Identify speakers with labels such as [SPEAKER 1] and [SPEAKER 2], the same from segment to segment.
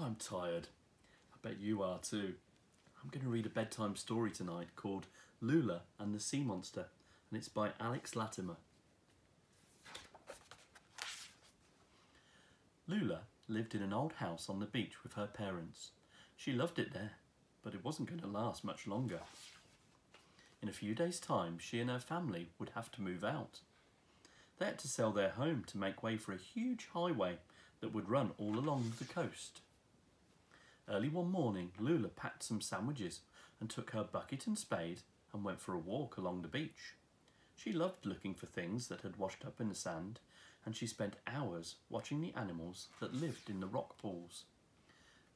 [SPEAKER 1] I'm tired. I bet you are too. I'm going to read a bedtime story tonight called Lula and the Sea Monster, and it's by Alex Latimer. Lula lived in an old house on the beach with her parents. She loved it there, but it wasn't going to last much longer. In a few days' time, she and her family would have to move out. They had to sell their home to make way for a huge highway that would run all along the coast. Early one morning, Lula packed some sandwiches and took her bucket and spade and went for a walk along the beach. She loved looking for things that had washed up in the sand, and she spent hours watching the animals that lived in the rock pools.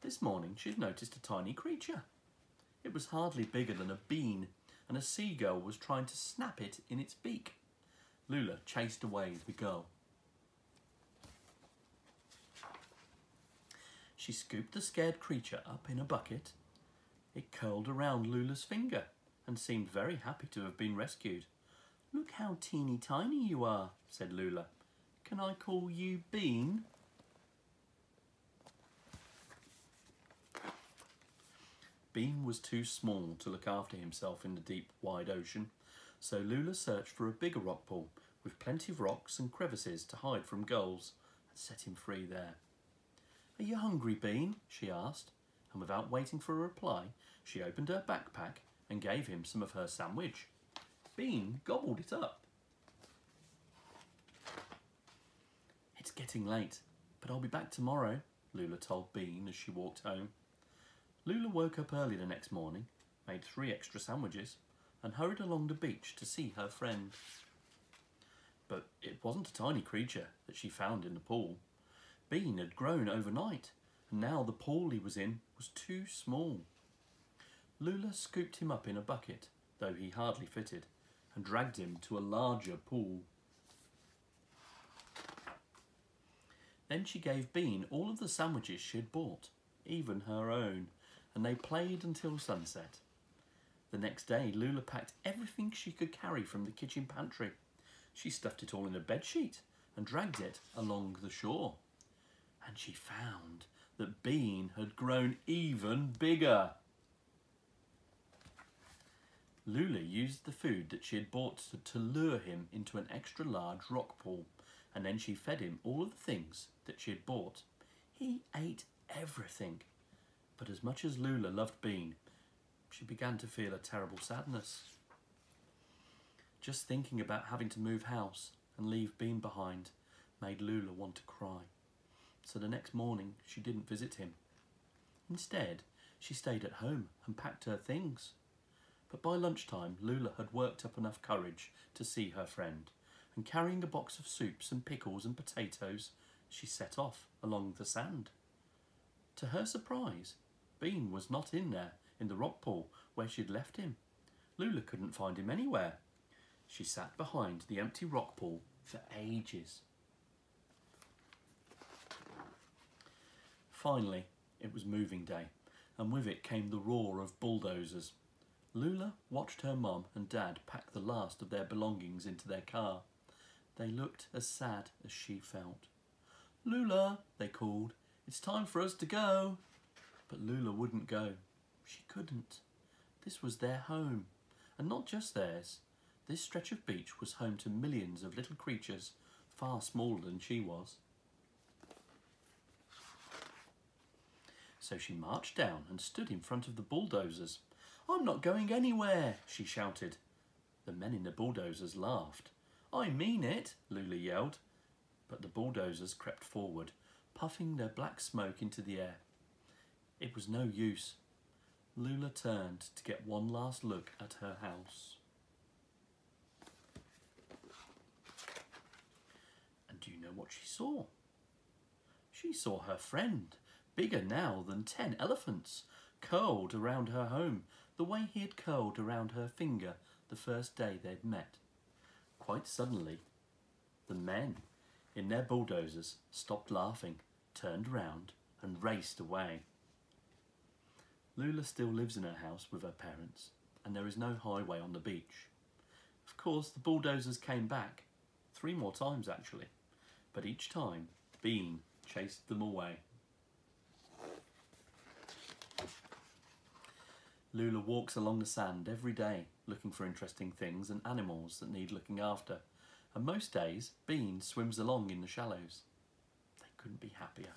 [SPEAKER 1] This morning she'd noticed a tiny creature. It was hardly bigger than a bean, and a seagull was trying to snap it in its beak. Lula chased away the gull. She scooped the scared creature up in a bucket. It curled around Lula's finger and seemed very happy to have been rescued. "Look how teeny tiny you are," said Lula. "Can I call you Bean?" Bean was too small to look after himself in the deep, wide ocean, so Lula searched for a bigger rock pool with plenty of rocks and crevices to hide from gulls and set him free there. "Are you hungry, Bean?" she asked, and without waiting for a reply, she opened her backpack and gave him some of her sandwich. Bean gobbled it up. "It's getting late, but I'll be back tomorrow," Lula told Bean as she walked home. Lula woke up early the next morning, made 3 extra sandwiches, and hurried along the beach to see her friend. But it wasn't a tiny creature that she found in the pool. Bean had grown overnight, and now the pool he was in was too small. Lula scooped him up in a bucket, though he hardly fitted, and dragged him to a larger pool. Then she gave Bean all of the sandwiches she had bought, even her own, and they played until sunset. The next day, Lula packed everything she could carry from the kitchen pantry. She stuffed it all in a bedsheet and dragged it along the shore. And she found that Bean had grown even bigger. Lula used the food that she had bought to lure him into an extra large rock pool, and then she fed him all of the things that she had bought. He ate everything, but as much as Lula loved Bean, she began to feel a terrible sadness. Just thinking about having to move house and leave Bean behind made Lula want to cry. So the next morning she didn't visit him. Instead, she stayed at home and packed her things. But by lunchtime, Lula had worked up enough courage to see her friend, and carrying a box of soups and pickles and potatoes, she set off along the sand. To her surprise, Bean was not in there in the rock pool where she'd left him. Lula couldn't find him anywhere. She sat behind the empty rock pool for ages. Finally, it was moving day, and with it came the roar of bulldozers. Lula watched her mum and dad pack the last of their belongings into their car. They looked as sad as she felt. "Lula," they called, "it's time for us to go." But Lula wouldn't go. She couldn't. This was their home, and not just theirs. This stretch of beach was home to millions of little creatures far smaller than she was. So she marched down and stood in front of the bulldozers. "I'm not going anywhere," she shouted. The men in the bulldozers laughed. "I mean it," Lula yelled. But the bulldozers crept forward, puffing their black smoke into the air. It was no use. Lula turned to get one last look at her house. And do you know what she saw? She saw her friend, bigger now than 10 elephants, curled around her home, the way he had curled around her finger the first day they'd met. Quite suddenly, the men in their bulldozers stopped laughing, turned round and raced away. Lula still lives in her house with her parents, and there is no highway on the beach. Of course, the bulldozers came back, 3 more times actually, but each time Bean chased them away. Lula walks along the sand every day looking for interesting things and animals that need looking after, and most days Bean swims along in the shallows. They couldn't be happier.